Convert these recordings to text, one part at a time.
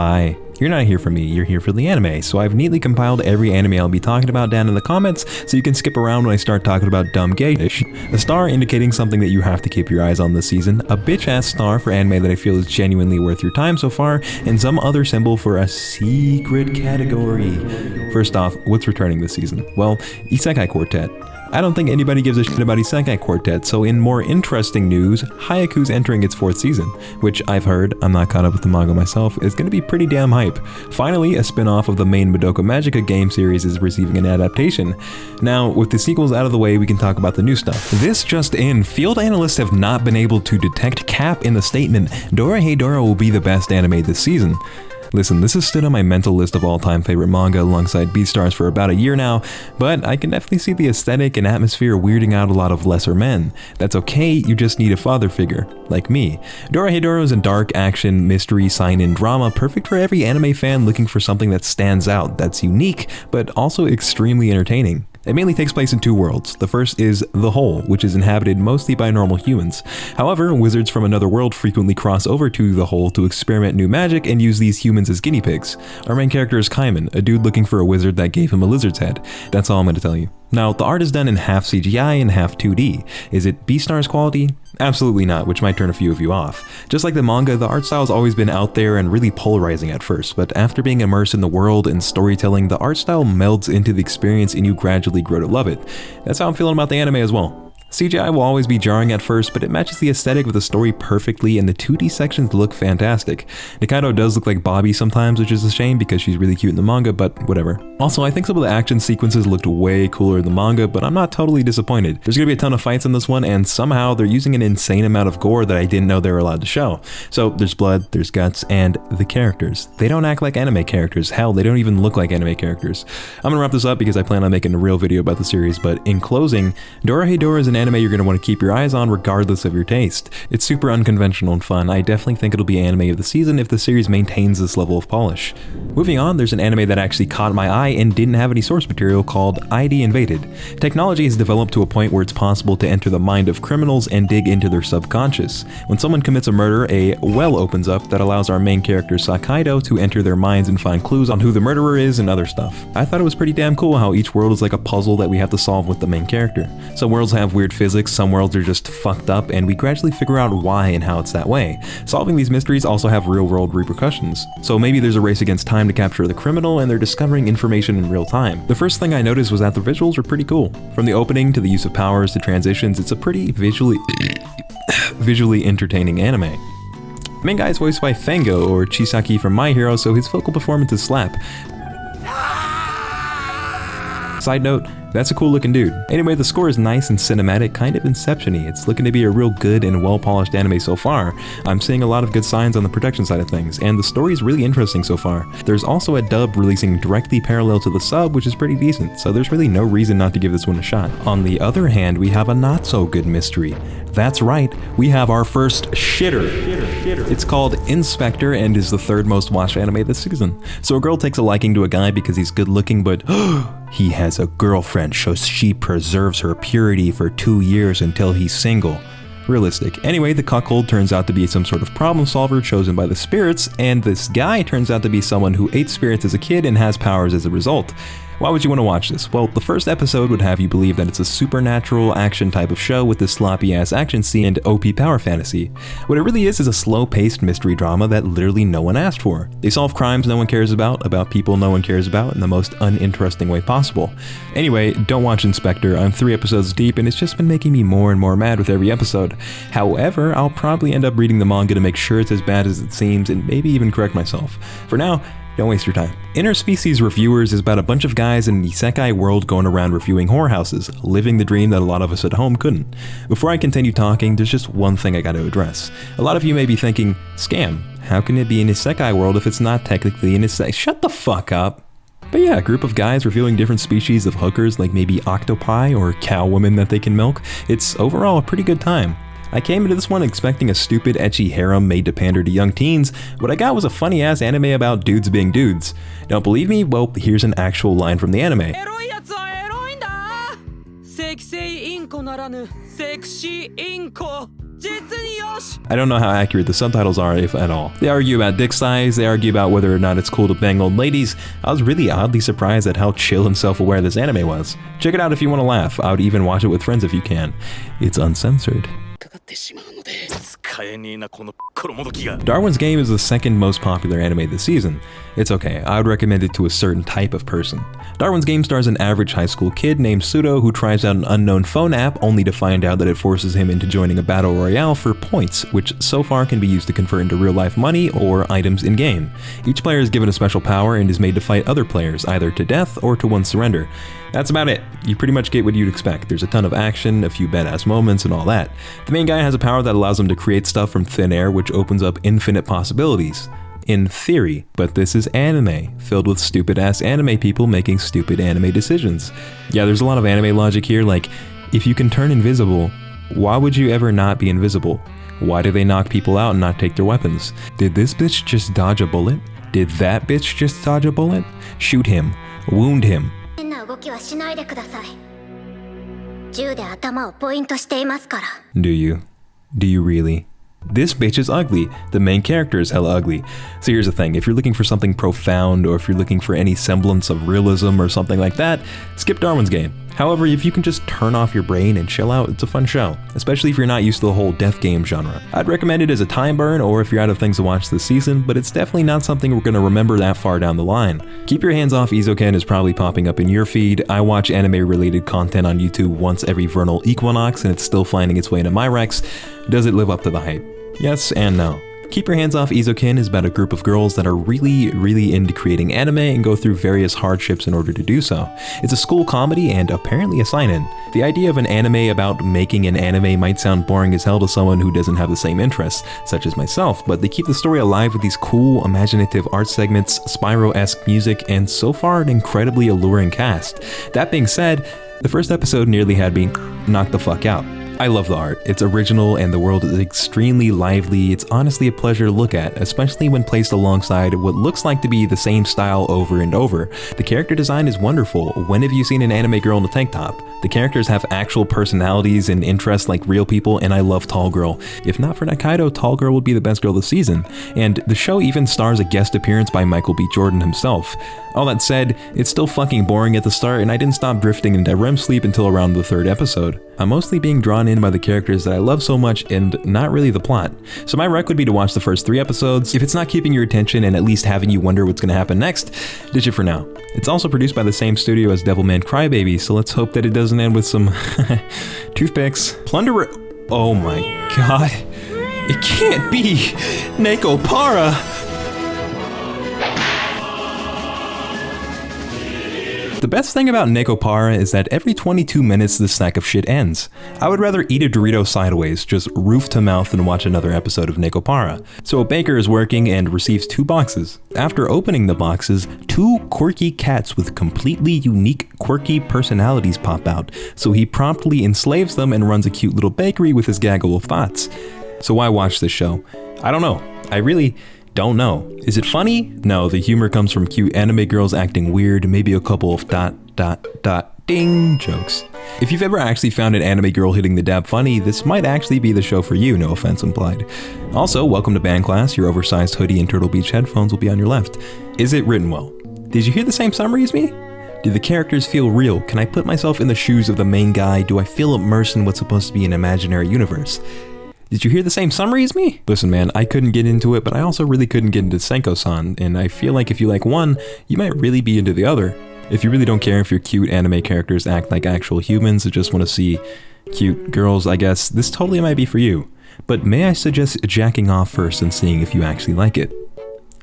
hi. You're not here for me, you're here for the anime, so I've neatly compiled every anime I'll be talking about down in the comments so you can skip around when I start talking about dumb gay-ish. A star indicating something that you have to keep your eyes on this season, a bitch-ass star for anime that I feel is genuinely worth your time so far, and some other symbol for a secret category. First off, what's returning this season? Well, Isekai Quartet. I don't think anybody gives a shit about Isekai Quartet, so in more interesting news, Haikyuu's entering its 4th season, which I've heard, I'm not caught up with the manga myself, is going to be pretty damn hype. Finally, a spin-off of the main Madoka Magica game series is receiving an adaptation. Now, with the sequels out of the way, we can talk about the new stuff. This just in, field analysts have not been able to detect cap in the statement, Dorohedoro will be the best anime this season. Listen, this has stood on my mental list of all-time favorite manga alongside Beastars for about a year now, but I can definitely see the aesthetic and atmosphere weirding out a lot of lesser men. That's okay, you just need a father figure, like me. Dorohedoro is a dark action, mystery, sign-in drama perfect for every anime fan looking for something that stands out, that's unique, but also extremely entertaining. It mainly takes place in 2 worlds. The first is The Hole, which is inhabited mostly by normal humans. However, wizards from another world frequently cross over to The Hole to experiment new magic and use these humans as guinea pigs. Our main character is Kaiman, a dude looking for a wizard that gave him a lizard's head. That's all I'm going to tell you. Now, the art is done in half CGI and half 2D. Is it Beastars quality? Absolutely not, which might turn a few of you off. Just like the manga, the art style's always been out there and really polarizing at first, but after being immersed in the world and storytelling, the art style melds into the experience and you gradually grow to love it. That's how I'm feeling about the anime as well. CGI will always be jarring at first, but it matches the aesthetic of the story perfectly and the 2D sections look fantastic. Nikaido does look like Bobby sometimes, which is a shame because she's really cute in the manga, but whatever. Also, I think some of the action sequences looked way cooler in the manga, but I'm not totally disappointed. There's gonna be a ton of fights in this one, and somehow they're using an insane amount of gore that I didn't know they were allowed to show. So there's blood, there's guts, and the characters. They don't act like anime characters. Hell, they don't even look like anime characters. I'm gonna wrap this up because I plan on making a real video about the series, but in closing, Dorohedoro is an anime you're going to want to keep your eyes on regardless of your taste. It's super unconventional and fun. I definitely think it'll be anime of the season if the series maintains this level of polish. Moving on, there's an anime that actually caught my eye and didn't have any source material called ID Invaded. Technology has developed to a point where it's possible to enter the mind of criminals and dig into their subconscious. When someone commits a murder, a well opens up that allows our main character Sakaido to enter their minds and find clues on who the murderer is and other stuff. I thought it was pretty damn cool how each world is like a puzzle that we have to solve with the main character. Some worlds have weird physics, some worlds are just fucked up, and we gradually figure out why and how it's that way. Solving these mysteries also have real-world repercussions. So maybe there's a race against time to capture the criminal, and they're discovering information in real time. The first thing I noticed was that the visuals were pretty cool. From the opening to the use of powers to transitions, it's a pretty visually entertaining anime. The main guy is voiced by Fango, or Chisaki from My Hero, so his vocal performance is slap. Side note, that's a cool looking dude. Anyway, the score is nice and cinematic, kind of Inception-y. It's looking to be a real good and well-polished anime so far. I'm seeing a lot of good signs on the production side of things, and the story is really interesting so far. There's also a dub releasing directly parallel to the sub, which is pretty decent, so there's really no reason not to give this one a shot. On the other hand, we have a not so good mystery. That's right, we have our first shitter. It's called Inspector and is the 3rd most watched anime this season. So a girl takes a liking to a guy because he's good looking, but he has a girlfriend, so she preserves her purity for 2 years until he's single. Realistic. Anyway, the cuckold turns out to be some sort of problem solver chosen by the spirits, and this guy turns out to be someone who ate spirits as a kid and has powers as a result. Why would you want to watch this? Well, the first episode would have you believe that it's a supernatural action type of show with this sloppy ass action scene and OP power fantasy. What it really is a slow-paced mystery drama that literally no one asked for. They solve crimes no one cares about people no one cares about in the most uninteresting way possible. Anyway, don't watch Inspector. I'm 3 episodes deep and it's just been making me more and more mad with every episode. However, I'll probably end up reading the manga to make sure it's as bad as it seems and maybe even correct myself. For now, don't waste your time. Interspecies Reviewers is about a bunch of guys in an isekai world going around reviewing whorehouses, living the dream that a lot of us at home couldn't. Before I continue talking, there's just one thing I gotta address. A lot of you may be thinking, scam, how can it be an isekai world if it's not technically an isekai? Shut the fuck up. But yeah, a group of guys reviewing different species of hookers like maybe octopi or cow women that they can milk. It's overall a pretty good time. I came into this one expecting a stupid, ecchi harem made to pander to young teens. What I got was a funny-ass anime about dudes being dudes. Don't believe me? Well, here's an actual line from the anime. I don't know how accurate the subtitles are, if at all. They argue about dick size, they argue about whether or not it's cool to bang old ladies. I was really oddly surprised at how chill and self-aware this anime was. Check it out if you want to laugh. I would even watch it with friends if you can. It's uncensored. Darwin's Game is the second most popular anime this season. It's okay, I would recommend it to a certain type of person. Darwin's Game stars an average high school kid named Pseudo who tries out an unknown phone app only to find out that it forces him into joining a battle royale for points, which so far can be used to convert into real life money or items in-game. Each player is given a special power and is made to fight other players, either to death or to one's surrender. That's about it. You pretty much get what you'd expect. There's a ton of action, a few badass moments, and all that. The main guy has a power that allows him to create stuff from thin air, which opens up infinite possibilities. In theory, but this is anime, filled with stupid-ass anime people making stupid anime decisions. Yeah, there's a lot of anime logic here, like, if you can turn invisible, why would you ever not be invisible? Why do they knock people out and not take their weapons? Did this bitch just dodge a bullet? Did that bitch just dodge a bullet? Shoot him. Wound him. Do you? Do you really? This bitch is ugly. The main character is hella ugly. So here's the thing, if you're looking for something profound or if you're looking for any semblance of realism or something like that, skip Darwin's Game. However, if you can just turn off your brain and chill out, it's a fun show, especially if you're not used to the whole death game genre. I'd recommend it as a time burn or if you're out of things to watch this season, but it's definitely not something we're going to remember that far down the line. Keep your hands off Izuken is probably popping up in your feed. I watch anime related content on YouTube once every vernal equinox and it's still finding its way into my Rex. Does it live up to the hype? Yes and no. Keep Your Hands Off Izuken is about a group of girls that are really into creating anime and go through various hardships in order to do so. It's a school comedy and apparently a seinen. The idea of an anime about making an anime might sound boring as hell to someone who doesn't have the same interests, such as myself, but they keep the story alive with these cool, imaginative art segments, Spyro-esque music, and so far an incredibly alluring cast. That being said, the first episode nearly had me knocked the fuck out. I love the art. It's original and the world is extremely lively. It's honestly a pleasure to look at, especially when placed alongside what looks like to be the same style over and over. The character design is wonderful. When have you seen an anime girl in a tank top? The characters have actual personalities and interests like real people, and I love Tall Girl. If not for Nakaido, Tall Girl would be the best girl this season. And the show even stars a guest appearance by Michael B. Jordan himself. All that said, it's still fucking boring at the start, and I didn't stop drifting into REM sleep until around the third episode. I'm mostly being drawn in by the characters that I love so much and not really the plot. So my rec would be to watch the first 3 episodes. If it's not keeping your attention and at least having you wonder what's gonna happen next, ditch it for now. It's also produced by the same studio as Devilman Crybaby, so let's hope that it doesn't end with some toothpicks. Plunderer. Oh my god. It can't be Nekopara. The best thing about Nekopara is that every 22 minutes this sack of shit ends. I would rather eat a Dorito sideways, just roof to mouth, than watch another episode of Nekopara. So a baker is working and receives 2 boxes. After opening the boxes, 2 quirky cats with completely unique quirky personalities pop out, so he promptly enslaves them and runs a cute little bakery with his gaggle of thoughts. So why watch this show? I don't know. I really don't know. Is it funny? No, the humor comes from cute anime girls acting weird, maybe a couple of ding jokes. If you've ever actually found an anime girl hitting the dab funny, this might actually be the show for you, no offense implied. Also, welcome to band class, your oversized hoodie and Turtle Beach headphones will be on your left. Is it written well? Did you hear the same summary as me? Do the characters feel real? Can I put myself in the shoes of the main guy? Do I feel immersed in what's supposed to be an imaginary universe? Did you hear the same summary as me? Listen man, I couldn't get into it, but I also really couldn't get into Senko-san, and I feel like if you like one, you might really be into the other. If you really don't care if your cute anime characters act like actual humans or just want to see cute girls, I guess this totally might be for you. But may I suggest jacking off first and seeing if you actually like it?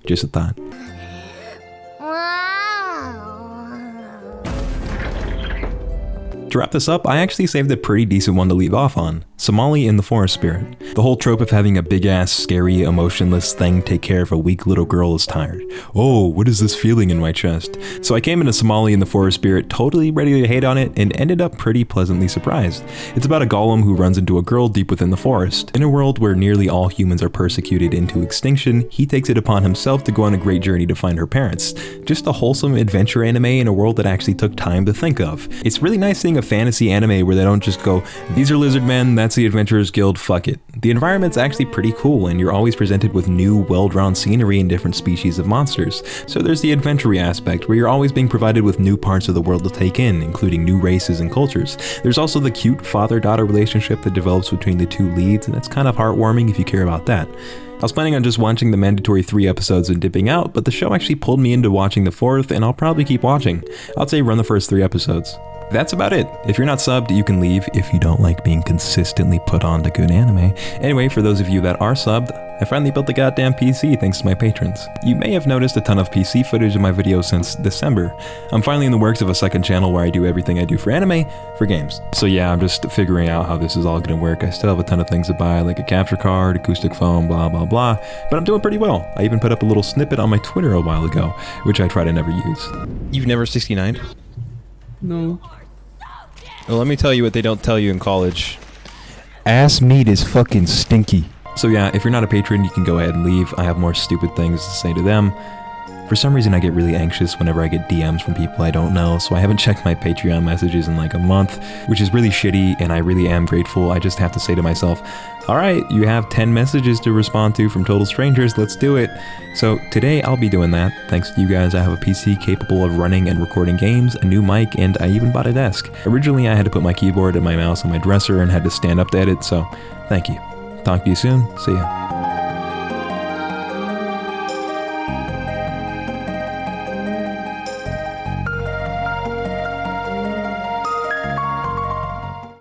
Just a thought. To wrap this up, I actually saved a pretty decent one to leave off on. Somali in the Forest Spirit. The whole trope of having a big-ass, scary, emotionless thing take care of a weak little girl is tired. Oh, what is this feeling in my chest? So I came into Somali in the Forest Spirit totally ready to hate on it and ended up pretty pleasantly surprised. It's about a golem who runs into a girl deep within the forest. In a world where nearly all humans are persecuted into extinction, he takes it upon himself to go on a great journey to find her parents. Just a wholesome adventure anime in a world that actually took time to think of. It's really nice seeing a fantasy anime where they don't just go, these are lizard men, that's the Adventurers Guild Fuck It. The environment's actually pretty cool, and you're always presented with new, well-drawn scenery and different species of monsters. So there's the adventure aspect, where you're always being provided with new parts of the world to take in, including new races and cultures. There's also the cute father-daughter relationship that develops between the two leads, and that's kind of heartwarming if you care about that. I was planning on just watching the mandatory 3 episodes and dipping out, but the show actually pulled me into watching the 4th, and I'll probably keep watching. I'd say run the first 3 episodes. That's about it. If you're not subbed, you can leave if you don't like being consistently put on to good anime. Anyway, for those of you that are subbed, I finally built the goddamn PC thanks to my patrons. You may have noticed a ton of PC footage in my videos since December. I'm finally in the works of a second channel where I do everything I do for anime, for games. So yeah, I'm just figuring out how this is all gonna work. I still have a ton of things to buy, like a capture card, acoustic phone, blah blah blah, but I'm doing pretty well. I even put up a little snippet on my Twitter a while ago, which I try to never use. You've never 69'd? No. Well, let me tell you what they don't tell you in college. Ass meat is fucking stinky. So yeah, if you're not a patron, you can go ahead and leave. I have more stupid things to say to them. For some reason, I get really anxious whenever I get DMs from people I don't know, so I haven't checked my Patreon messages in like a month, which is really shitty, and I really am grateful. I just have to say to myself, alright, you have 10 messages to respond to from total strangers, let's do it. So today I'll be doing that. Thanks to you guys, I have a PC capable of running and recording games, a new mic, and I even bought a desk. Originally, I had to put my keyboard and my mouse on my dresser and had to stand up to edit, so thank you. Talk to you soon. See ya.